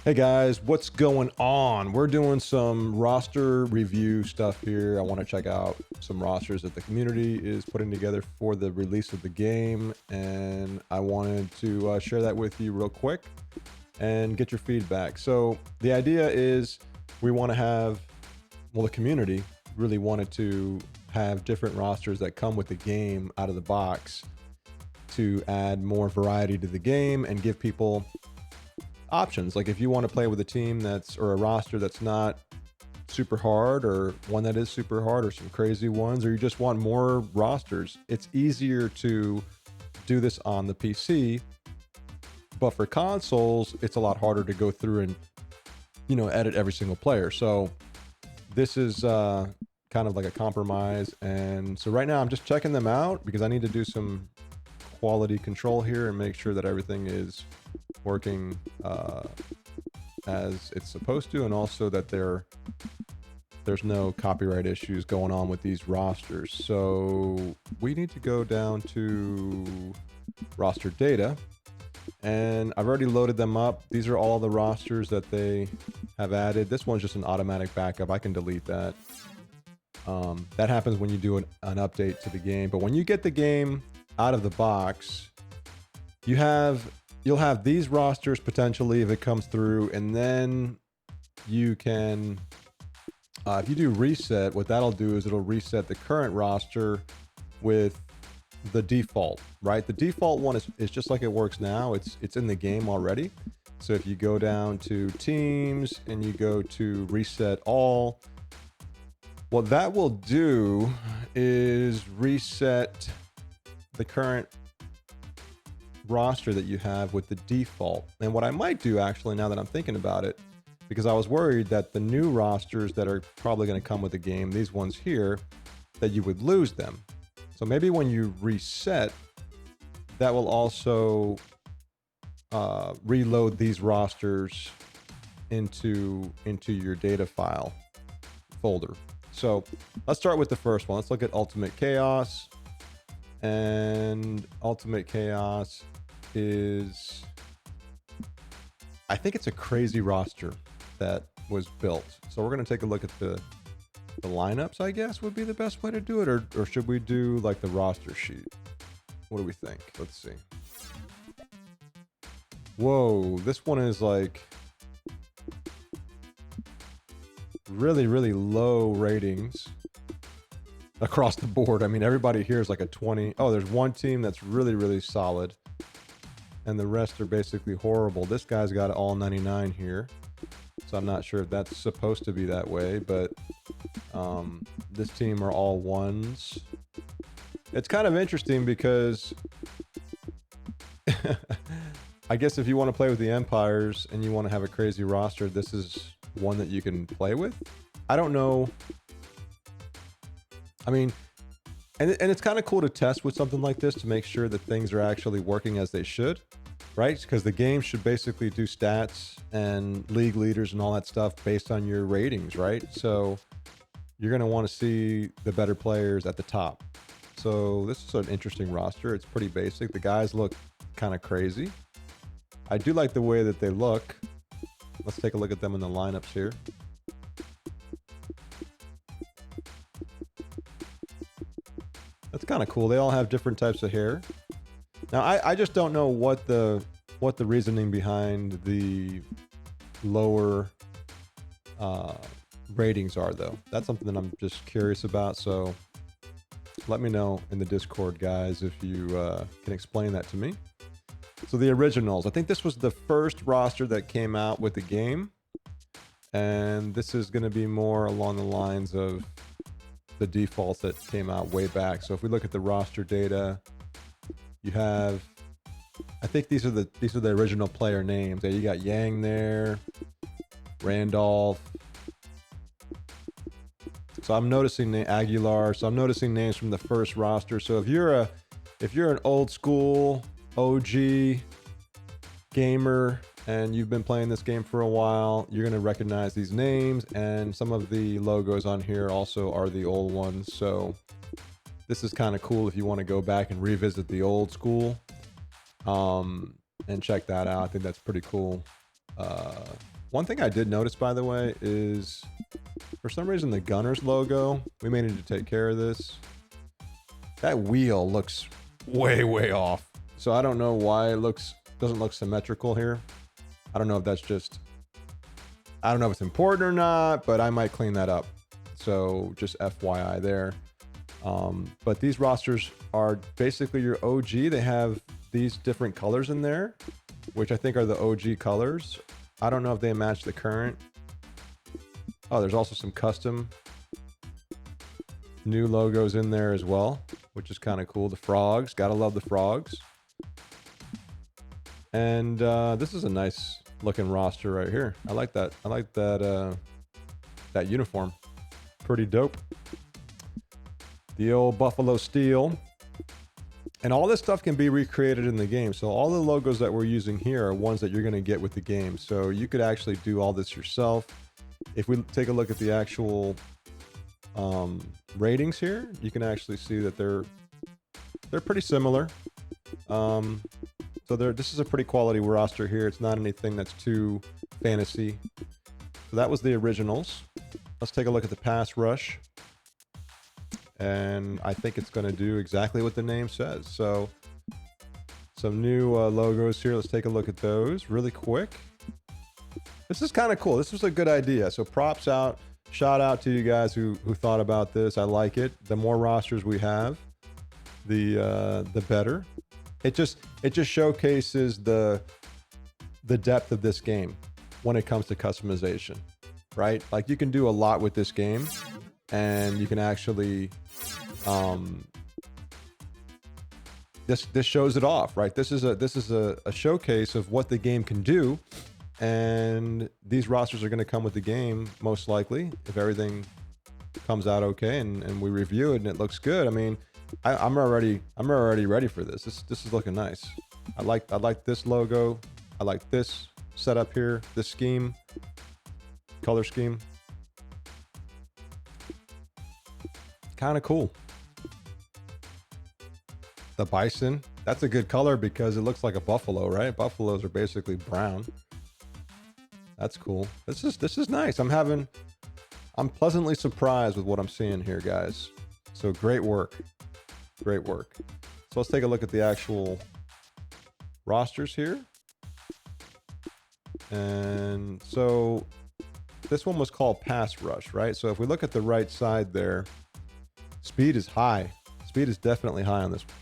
Hey guys, what's going on? We're doing some roster review stuff here. I want to check out some rosters that the community is putting together for the release of the game, and I wanted to share that with you real quick and get your feedback. So the idea is we want to have, well, the community really wanted to have different rosters that come with the game out of the box to add more variety to the game and give people options. Like if you want to play with a team that's or a roster that's not super hard, or one that is super hard, or some crazy ones, or you just want more rosters, it's easier to do this on the PC. But for consoles, it's a lot harder to go through and edit every single player. So this is kind of like a compromise. And so right now I'm just checking them out because I need to do some quality control here and make sure that everything is working as it's supposed to, and also that there's no copyright issues going on with these rosters. So we need to go down to roster data, and I've already loaded them up. These are all the rosters that they have added. This one's just an automatic backup. I can delete that. That happens when you do an update to the game. But when you get the game out of the box, you'll have these rosters potentially if it comes through, and then you can, if you do reset, what that'll do is it'll reset the current roster with the default, right? The default one is just like it works now. It's in the game already. So if you go down to teams and you go to reset all, what that will do is reset the current roster that you have with the default. And what I might do, actually, now that I'm thinking about it, because I was worried that the new rosters that are probably going to come with the game, these ones here, that you would lose them. So maybe when you reset, that will also reload these rosters into your data file folder. So let's start with the first one. Let's look at Ultimate Chaos. And Ultimate Chaos is, I think it's a crazy roster that was built. So we're going to take a look at the lineups, I guess would be the best way to do it. Or should we do like the roster sheet? What do we think? Let's see. Whoa, this one is like really, really low ratings across the board. I mean, everybody here is like a 20. Oh, there's one team that's really, really solid, and the rest are basically horrible. This guy's got all 99 here, so I'm not sure if that's supposed to be that way, but this team are all ones. It's kind of interesting because I guess if you want to play with the Empires and you want to have a crazy roster, this is one that you can play with. I don't know. I mean, and it's kind of cool to test with something like this to make sure that things are actually working as they should, right? Because the game should basically do stats and league leaders and all that stuff based on your ratings, right? So you're going to want to see the better players at the top. So this is an interesting roster. It's pretty basic. The guys look kind of crazy. I do like the way that they look. Let's take a look at them in the lineups here. That's kind of cool. They all have different types of hair. Now, I just don't know what the reasoning behind the lower ratings are, though. That's something that I'm just curious about. So let me know in the Discord, guys, if you can explain that to me. So the originals, I think this was the first roster that came out with the game. And this is going to be more along the lines of the defaults that came out way back. So if we look at the roster data, you have, I think these are the original player names. You got Yang there, Randolph. So I'm noticing the Aguilar. So I'm noticing names from the first roster. So if you're an old school OG gamer and you've been playing this game for a while, you're going to recognize these names, and some of the logos on here also are the old ones. So this is kind of cool if you want to go back and revisit the old school and check that out. I think that's pretty cool One thing I did notice, by the way, is for some reason the Gunners logo, we may need to take care of this. That wheel looks way off. So I don't know why it doesn't look symmetrical here. I don't know if that's just, I don't know if it's important or not, but I might clean that up. So just FYI there. But these rosters are basically your OG. They have these different colors in there, which I think are the OG colors. I don't know if they match the current. Oh, there's also some custom new logos in there as well, which is kind of cool. The frogs, gotta love the frogs. And this is a nice looking roster right here. I like that. I like that that uniform. Pretty dope. The old Buffalo Steel. And all this stuff can be recreated in the game. So all the logos that we're using here are ones that you're going to get with the game. So you could actually do all this yourself. If we take a look at the actual ratings here, you can actually see that they're pretty similar. So this is a pretty quality roster here. It's not anything that's too fantasy. So that was the originals. Let's take a look at the pass rush. And I think it's going to do exactly what the name says. So some new logos here. Let's take a look at those really quick. This is kind of cool. This was a good idea. So props out, shout out to you guys who thought about this. I like it. The more rosters we have, the better. It just showcases the depth of this game when it comes to customization, right? Like you can do a lot with this game, and you can actually this shows it off, right? This is a showcase of what the game can do, and these rosters are going to come with the game most likely if everything comes out okay and we review it and it looks good. I mean, I'm already ready for this. This is looking nice. I like this logo. I like this setup here, this scheme, color scheme. Kind of cool. The bison, that's a good color because it looks like a buffalo, right? Buffaloes are basically brown. That's cool. This is nice. I'm pleasantly surprised with what I'm seeing here, guys. So great work. Great work. So let's take a look at the actual rosters here. And so this one was called pass rush, right? So if we look at the right side there, speed is high. Speed is definitely high on this one.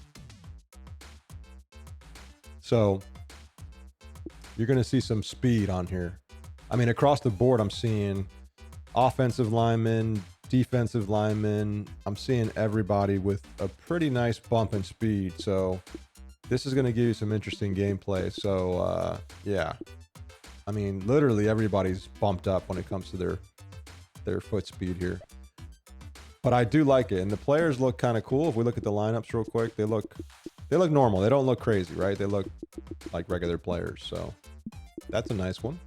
So you're going to see some speed on here. I mean, across the board, I'm seeing offensive linemen, defensive linemen. I'm seeing everybody with a pretty nice bump in speed. So this is going to give you some interesting gameplay. So yeah, I mean, literally everybody's bumped up when it comes to their foot speed here. But I do like it, and the players look kind of cool. If we look at the lineups real quick, they look normal. They don't look crazy, right? They look like regular players. So that's a nice one.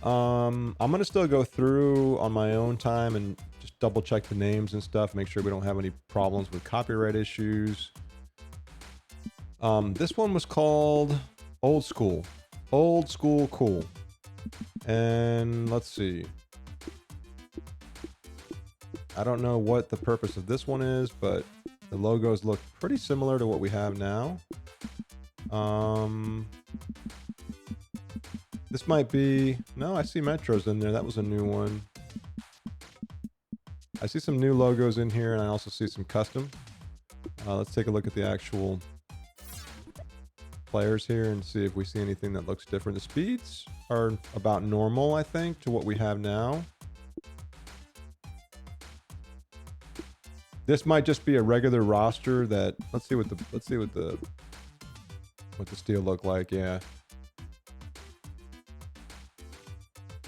I'm gonna still go through on my own time and just double check the names and stuff, make sure we don't have any problems with copyright issues. This one was called Old School Cool, and let's see. I don't know what the purpose of this one is, but the logos look pretty similar to what we have now. This might be, no, I see Metros in there. That was a new one. I see some new logos in here, and I also see some custom. Let's take a look at the actual players here and see if we see anything that looks different. The speeds are about normal, I think, to what we have now. This might just be a regular roster that, let's see what the steel look like. Yeah.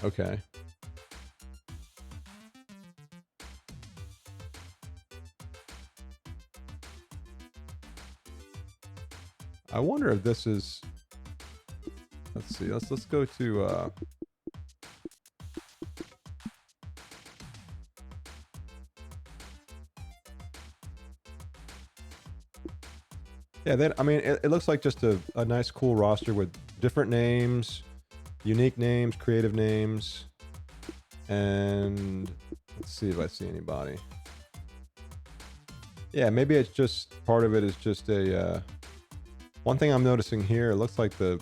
Okay. I wonder if this is, let's see, let's go to yeah, I mean, it looks like just a nice cool roster with different names, unique names, creative names, and let's see if I see anybody. Yeah, maybe it's just part of it is just a. One thing I'm noticing here, it looks like the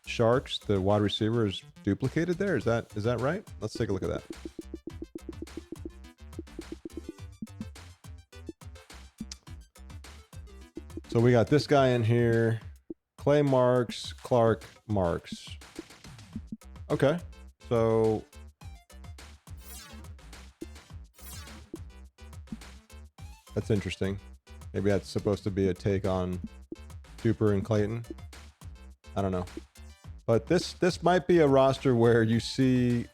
Sharks, the wide receiver, is duplicated there. Is that right? Let's take a look at that. So we got this guy in here, Clay Marks, Clark Marks. Okay, so that's interesting. Maybe that's supposed to be a take on Duper and Clayton. I don't know. But this might be a roster where you see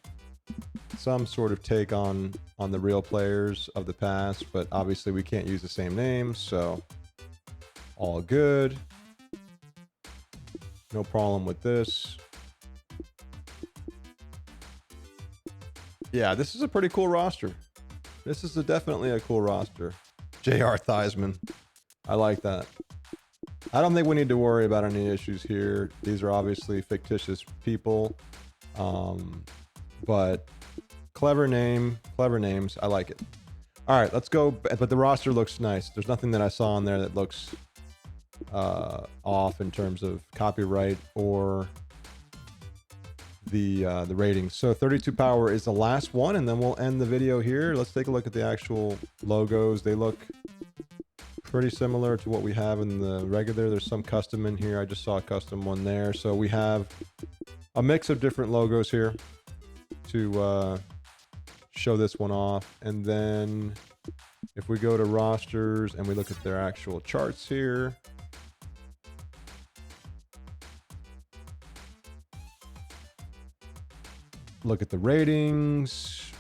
some sort of take on the real players of the past, but obviously we can't use the same names, so all good. No problem with this. Yeah, this is a pretty cool roster. This is definitely a cool roster. J.R. Theismann. I like that. I don't think we need to worry about any issues here. These are obviously fictitious people. But clever names. I like it. All right, let's go. But the roster looks nice. There's nothing that I saw in there that looks off in terms of copyright or the ratings. So 32 power is the last one, and then we'll end the video here. Let's take a look at the actual logos. They look pretty similar to what we have in the regular. There's some custom in here. I just saw a custom one there. So we have a mix of different logos here to show this one off. And then if we go to rosters and we look at their actual charts here, look at the ratings.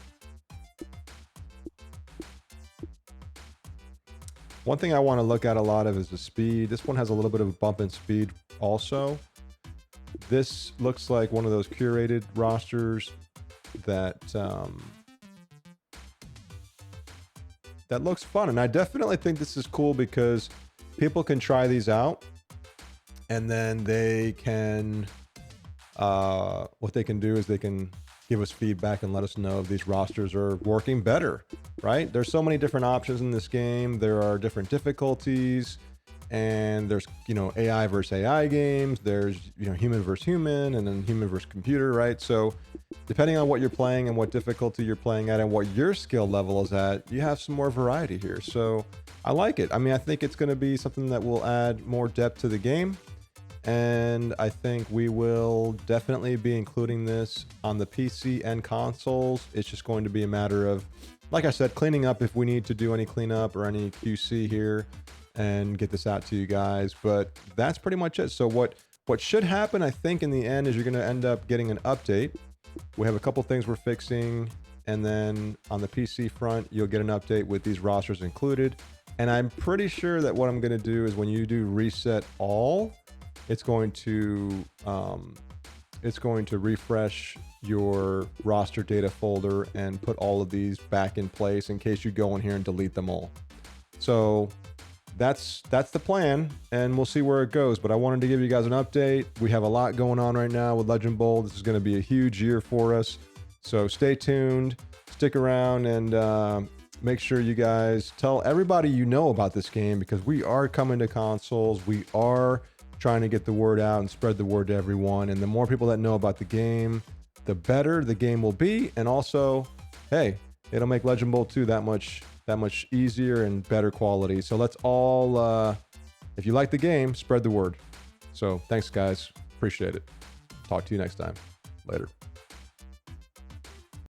One thing I want to look at a lot of is the speed. This one has a little bit of a bump in speed also. This looks like one of those curated rosters that that looks fun. And I definitely think this is cool because people can try these out and then they can, what they can do is they can give us feedback and let us know if these rosters are working better, right? There's so many different options in this game. There are different difficulties, and there's, AI versus AI games. There's, human versus human, and then human versus computer, right? So depending on what you're playing and what difficulty you're playing at and what your skill level is at, you have some more variety here. So I like it. I mean, I think it's going to be something that will add more depth to the game. And I think we will definitely be including this on the PC and consoles. It's just going to be a matter of, like I said, cleaning up if we need to do any cleanup or any QC here and get this out to you guys. But that's pretty much it. So what should happen, I think, in the end is you're going to end up getting an update. We have a couple things we're fixing. And then on the PC front, you'll get an update with these rosters included. And I'm pretty sure that what I'm going to do is when you do reset all, it's going to refresh your roster data folder and put all of these back in place in case you go in here and delete them all. So that's the plan, and we'll see where it goes. But I wanted to give you guys an update. We have a lot going on right now with Legend Bowl. This is going to be a huge year for us. So stay tuned, stick around, and make sure you guys tell everybody you know about this game, because we are coming to consoles. We are trying to get the word out and spread the word to everyone. And the more people that know about the game, the better the game will be. And also, hey, it'll make Legend Bowl 2 that much easier and better quality. So let's all, if you like the game, spread the word. So thanks, guys. Appreciate it. Talk to you next time. Later.